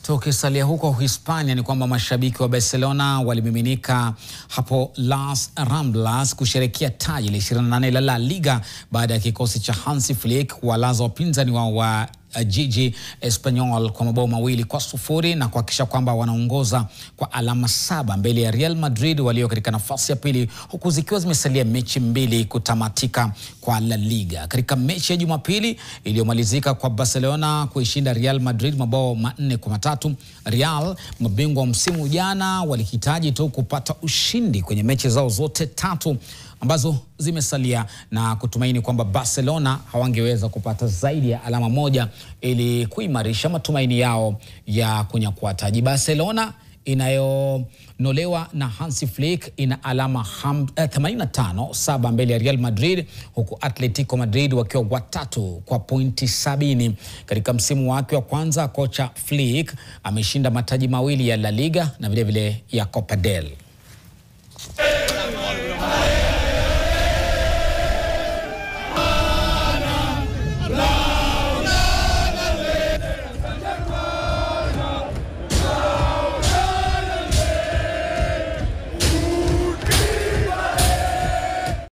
Tukisalia huko Hispania ni kwamba mashabiki wa Barcelona walimiminika hapo Las Ramblas kusherehekea taji la 28 la La Liga baada ya kikosi cha Hansi Flick kuwalaza wapinzani wa Gigi Espanyol kwa mabao 2-0 na kuhakikisha kwamba wanaongoza kwa alama 7 mbele ya Real Madrid walio katika nafasi ya pili, huku zikiwa zimesalia mechi 2 kutamatika kwa La Liga. Katika mechi ya Jumapili iliyomalizika kwa Barcelona kuishinda Real Madrid mabao 4-3, Real, mabingwa msimu jana, walihitaji tu kupata ushindi kwenye mechi zao zote 3 ambazo zimesalia na kutumaini kwamba Barcelona hawangeweza kupata zaidi ya alama 1 ili kuimarisha matumaini yao ya kunyakua taji. Barcelona inayonolewa na Hansi Flick ina alama 85 mbele ya Real Madrid, huku Atletico Madrid wakiwa watatu kwa pointi 70. Katika msimu wake wa kwanza, kocha Flick ameshinda mataji 2 ya La Liga na vile vile ya Copa del